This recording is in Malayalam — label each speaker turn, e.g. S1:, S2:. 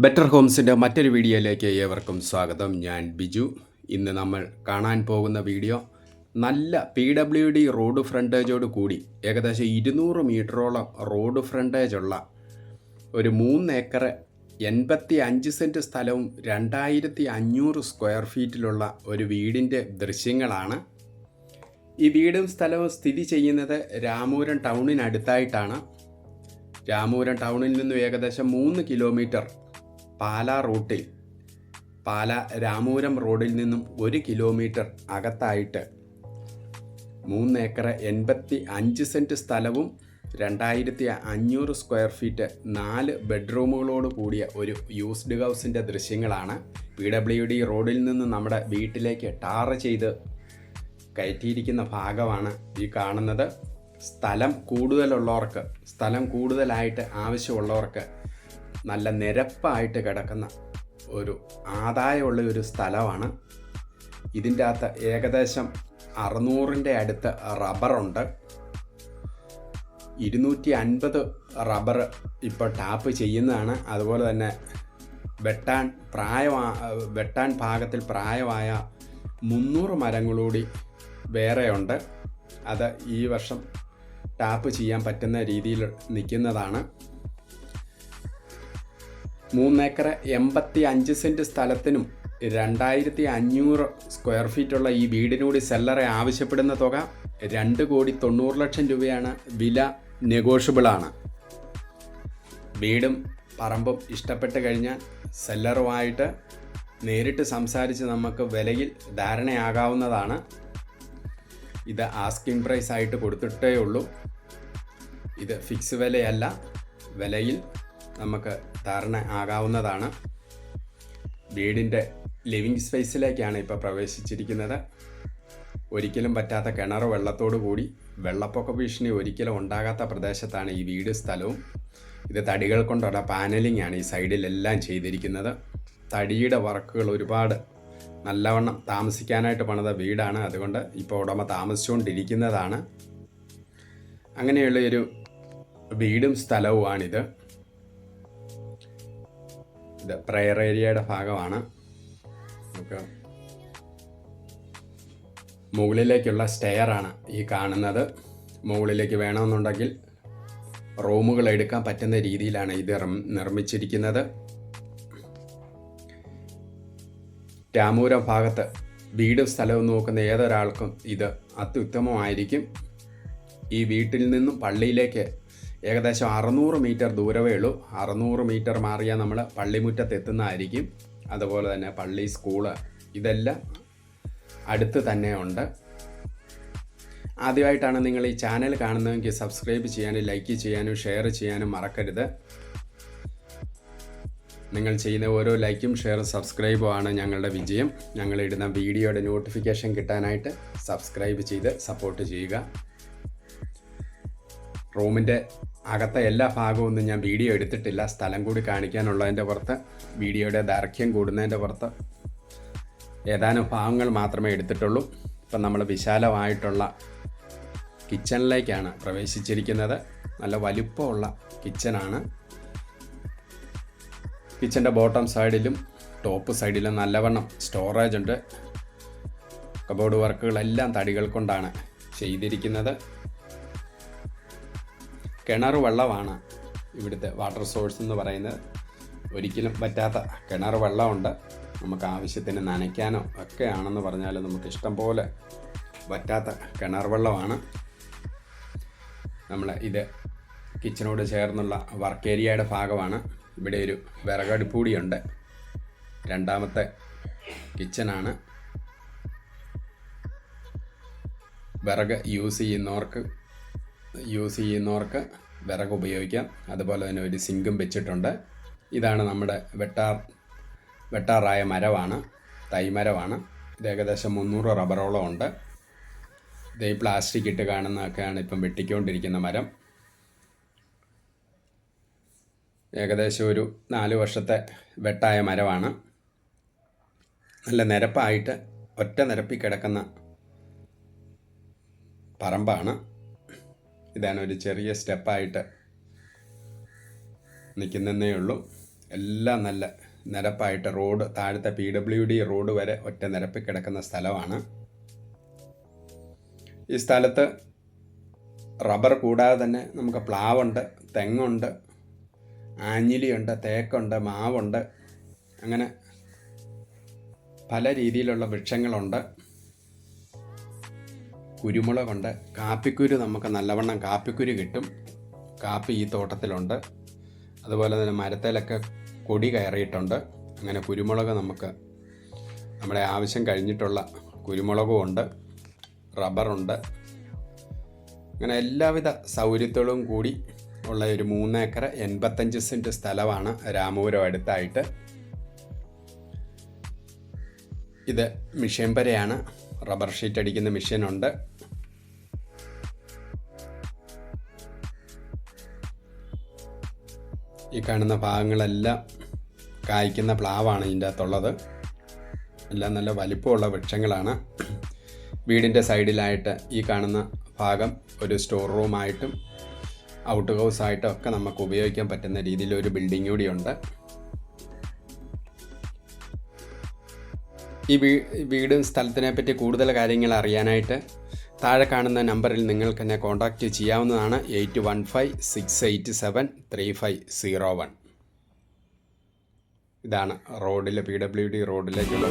S1: ബെറ്റർ ഹോംസിൻ്റെ മറ്റൊരു വീഡിയോയിലേക്ക് ഏവർക്കും സ്വാഗതം. ഞാൻ ബിജു. ഇന്ന് നമ്മൾ കാണാൻ പോകുന്ന വീഡിയോ നല്ല PWD റോഡ് ഫ്രണ്ടേജോട് കൂടി ഏകദേശം 200 മീറ്ററോളം റോഡ് ഫ്രണ്ടേജുള്ള ഒരു 3 ഏക്കർ 85 സെൻറ്റ് സ്ഥലവും 2500 സ്ക്വയർ ഫീറ്റിലുള്ള ഒരു വീടിൻ്റെ ദൃശ്യങ്ങളാണ്. ഈ വീടും സ്ഥലവും സ്ഥിതി ചെയ്യുന്നത് രാമൂരം ടൗണിനടുത്തായിട്ടാണ്. രാമൂരം ടൗണിൽ നിന്നും ഏകദേശം 3 കിലോമീറ്റർ പാലാ റൂട്ടിൽ, പാലാ രാമൂരം റോഡിൽ നിന്നും 1 കിലോമീറ്റർ അകത്തായിട്ട് 3 ഏക്കർ 85 സെൻറ്റ് സ്ഥലവും 2500 സ്ക്വയർ ഫീറ്റ് 4 ബെഡ്റൂമുകളോട് കൂടിയ ഒരു യൂസ്ഡ് ഹൗസിൻ്റെ ദൃശ്യങ്ങളാണ്. PWD റോഡിൽ നിന്ന് നമ്മുടെ വീട്ടിലേക്ക് ടാർ ചെയ്ത് കയറ്റിയിരിക്കുന്ന ഭാഗമാണ് ഈ കാണുന്നത്. സ്ഥലം കൂടുതലായിട്ട് ആവശ്യമുള്ളവർക്ക് നല്ല നിരപ്പായിട്ട് കിടക്കുന്ന ഒരു ആദായമുള്ള ഒരു സ്ഥലമാണ്. ഇതിൻ്റെ അകത്ത് ഏകദേശം 600ൻ്റെ അടുത്ത് റബ്ബറുണ്ട്. 250 റബ്ബർ ഇപ്പോൾ ടാപ്പ് ചെയ്യുന്നതാണ്. അതുപോലെ തന്നെ വെട്ടാൻ പാകത്തിൽ പ്രായമായ 300 മരങ്ങളൂടി വേറെയുണ്ട്. അത് ഈ വർഷം ടാപ്പ് ചെയ്യാൻ പറ്റുന്ന രീതിയിൽ നിൽക്കുന്നതാണ്. 3 ഏക്കർ 85 സെൻറ്റ് സ്ഥലത്തിനും 2500 സ്ക്വയർ ഫീറ്റുള്ള ഈ വീടിനൂടി സെല്ലറെ ആവശ്യപ്പെടുന്ന തുക 2,90,00,000 രൂപയാണ്. വില നെഗോഷ്യബിളാണ്. വീടും പറമ്പും ഇഷ്ടപ്പെട്ട് കഴിഞ്ഞാൽ സെല്ലറുമായിട്ട് നേരിട്ട് സംസാരിച്ച് നമുക്ക് വിലയിൽ ധാരണയാകാവുന്നതാണ്. ഇത് ആസ്കിംഗ് പ്രൈസ് ആയിട്ട് കൊടുത്തിട്ടേ ഉള്ളൂ. ഇത് ഫിക്സ് വിലയല്ല. വിലയിൽ നമുക്ക് ധാരണ ആകാവുന്നതാണ്. വീടിൻ്റെ ലിവിങ് സ്പേസിലേക്കാണ് ഇപ്പോൾ പ്രവേശിച്ചിരിക്കുന്നത്. ഒരിക്കലും പറ്റാത്ത കിണർ വെള്ളത്തോടു കൂടി വെള്ളപ്പൊക്ക ഭീഷണി ഒരിക്കലും ഉണ്ടാകാത്ത പ്രദേശത്താണ് ഈ വീട് സ്ഥലവും. ഇത് തടികൾ കൊണ്ടുള്ള പാനലിംഗ് ആണ് ഈ സൈഡിലെല്ലാം ചെയ്തിരിക്കുന്നത്. തടിയുടെ വർക്കുകൾ ഒരുപാട് നല്ലവണ്ണം താമസിക്കാനായിട്ട് പണിത വീടാണ്. അതുകൊണ്ട് ഇപ്പോൾ ഉടമ താമസിച്ചുകൊണ്ടിരിക്കുന്നതാണ്. അങ്ങനെയുള്ള ഒരു വീടും സ്ഥലവുമാണിത്. ഇത് പ്രയർ ഏരിയയുടെ ഭാഗമാണ്. നമുക്ക് മുകളിലേക്കുള്ള സ്റ്റെയറാണ് ഈ കാണുന്നത്. മുകളിലേക്ക് വേണമെന്നുണ്ടെങ്കിൽ റൂമുകൾ എടുക്കാൻ പറ്റുന്ന രീതിയിലാണ് ഇത് നിർമ്മിച്ചിരിക്കുന്നത്. രാമൂരം ഭാഗത്ത് വീടും സ്ഥലവും നോക്കുന്ന ഏതൊരാൾക്കും ഇത് അത്യുത്തമമായിരിക്കും. ഈ വീട്ടിൽ നിന്നും പള്ളിയിലേക്ക് ഏകദേശം 600 മീറ്റർ ദൂരമേ ഉള്ളൂ. 600 മീറ്റർ മാറിയാൽ നമ്മൾ പള്ളിമുറ്റത്ത് എത്തുന്നതായിരിക്കും. അതുപോലെ തന്നെ പള്ളി, സ്കൂള് ഇതെല്ലാം അടുത്ത് തന്നെ ഉണ്ട്. ആദ്യമായിട്ടാണ് നിങ്ങൾ ഈ ചാനൽ കാണുന്നതെങ്കിൽ സബ്സ്ക്രൈബ് ചെയ്യാനും ലൈക്ക് ചെയ്യാനും ഷെയർ ചെയ്യാനും മറക്കരുത്. നിങ്ങൾ ചെയ്യുന്ന ഓരോ ലൈക്കും ഷെയറും സബ്സ്ക്രൈബും ആണ് ഞങ്ങളുടെ വിജയം. ഞങ്ങളിടുന്ന വീഡിയോയുടെ നോട്ടിഫിക്കേഷൻ കിട്ടാനായിട്ട് സബ്സ്ക്രൈബ് ചെയ്ത് സപ്പോർട്ട് ചെയ്യുക. റൂമിൻ്റെ അകത്തെ എല്ലാ ഭാഗമൊന്നും ഞാൻ വീഡിയോ എടുത്തിട്ടില്ല. സ്ഥലം കൂടി കാണിക്കാനുള്ളതിൻ്റെ പുറത്ത്, വീഡിയോയുടെ ദൈർഘ്യം കൂടുന്നതിൻ്റെ പുറത്ത് ഏതാനും ഭാഗങ്ങൾ മാത്രമേ എടുത്തിട്ടുള്ളൂ. ഇപ്പം നമ്മൾ വിശാലമായിട്ടുള്ള കിച്ചണിലേക്കാണ് പ്രവേശിച്ചിരിക്കുന്നത്. നല്ല വലിപ്പമുള്ള കിച്ചനാണ്. കിച്ചൻ്റെ ബോട്ടം സൈഡിലും ടോപ്പ് സൈഡിലും നല്ലവണ്ണം സ്റ്റോറേജ് ഉണ്ട്. കബോർഡ് വർക്കുകളെല്ലാം തടികൾ കൊണ്ടാണ് ചെയ്തിരിക്കുന്നത്. കിണർ വെള്ളമാണ് ഇവിടുത്തെ വാട്ടർ സോഴ്സ് എന്ന് പറയുന്നത്. ഒരിക്കലും പറ്റാത്ത കിണർ വെള്ളമുണ്ട്. നമുക്ക് ആവശ്യത്തിന് നനയ്ക്കാനോ ഒക്കെ ആണെന്ന് പറഞ്ഞാൽ നമുക്ക് ഇഷ്ടം പോലെ പറ്റാത്ത കിണർ വെള്ളമാണ്. ഇത് കിച്ചനോട് ചേർന്നുള്ള വർക്ക് ഏരിയയുടെ ഭാഗമാണ്. ഇവിടെ ഒരു വിറകടുപ്പൂടിയുണ്ട്. രണ്ടാമത്തെ കിച്ചനാണ്. വിറക് യൂസ് ചെയ്യുന്നവർക്ക് വിറക് ഉപയോഗിക്കാം. അതുപോലെ തന്നെ ഒരു സിങ്കും വെച്ചിട്ടുണ്ട്. ഇതാണ് നമ്മുടെ വെട്ടാറായ മരമാണ്, തൈമരമാണ്. ഇത് ഏകദേശം 300 റബ്ബറോളം ഉണ്ട്. ഇത് ഈ പ്ലാസ്റ്റിക് ഇട്ട് കാണുന്നതൊക്കെയാണ് ഇപ്പം വെട്ടിക്കൊണ്ടിരിക്കുന്ന മരം. ഏകദേശം ഒരു 4 വർഷത്തെ വെട്ടായ മരമാണ്. നല്ല നിരപ്പായിട്ട് ഒറ്റ നിരപ്പിൽ കിടക്കുന്ന പറമ്പാണ്. ഇതാണ് ഒരു ചെറിയ സ്റ്റെപ്പായിട്ട് നിൽക്കുന്നതേ ഉള്ളൂ. എല്ലാം നല്ല നിരപ്പായിട്ട് റോഡ് താഴത്തെ PWD റോഡ് വരെ ഒറ്റ നിരപ്പിൽ കിടക്കുന്ന സ്ഥലമാണ്. ഈ സ്ഥലത്ത് റബ്ബർ കൂടാതെ തന്നെ നമുക്ക് പ്ലാവുണ്ട്, തെങ്ങുണ്ട്, ആഞ്ഞിലിയുണ്ട്, തേക്കുണ്ട്, മാവുണ്ട്, അങ്ങനെ പല രീതിയിലുള്ള വൃക്ഷങ്ങളുണ്ട്. കുരുമുളകുണ്ട്, കാപ്പിക്കുരു നമുക്ക് നല്ലവണ്ണം കാപ്പിക്കുരു കിട്ടും. കാപ്പി ഈ തോട്ടത്തിലുണ്ട്. അതുപോലെ തന്നെ മരത്തേലൊക്കെ കൊടി കയറിയിട്ടുണ്ട്. അങ്ങനെ കുരുമുളക് നമുക്ക് നമ്മുടെ ആവശ്യം കഴിഞ്ഞിട്ടുള്ള കുരുമുളകും ഉണ്ട്, റബ്ബറുണ്ട്. അങ്ങനെ എല്ലാവിധ സൗകര്യത്തോടും കൂടി ഉള്ള ഒരു 3 ഏക്കർ 85 സെൻറ്റ് സ്ഥലമാണ് രാമപുരം അടുത്തായിട്ട്. ഇത് മിഷ്യൻ പരയാണ്. റബ്ബർ ഷീറ്റ് അടിക്കുന്ന മെഷീനുണ്ട്. ഈ കാണുന്ന ഭാഗങ്ങളെല്ലാം കായ്ക്കുന്ന പ്ലാവാണ് ഇതിൻ്റെ അകത്തുള്ളത്. എല്ലാം നല്ല വലിപ്പമുള്ള വൃക്ഷങ്ങളാണ്. വീടിൻ്റെ സൈഡിലായിട്ട് ഈ കാണുന്ന ഭാഗം ഒരു സ്റ്റോർ റൂമായിട്ടും ഔട്ട് ഹൗസായിട്ടും ഒക്കെ നമുക്ക് ഉപയോഗിക്കാൻ പറ്റുന്ന രീതിയിലൊരു ബിൽഡിംഗ് കൂടിയുണ്ട്. ഈ വീടും സ്ഥലത്തിനെ പറ്റി കൂടുതൽ കാര്യങ്ങൾ അറിയാനായിട്ട് താഴെ കാണുന്ന നമ്പറിൽ നിങ്ങൾക്ക് എന്നെ കോൺടാക്റ്റ് ചെയ്യാവുന്നതാണ്. 8156873501. ഇതാണ് റോഡിലെ PWD റോഡിലേക്കുള്ള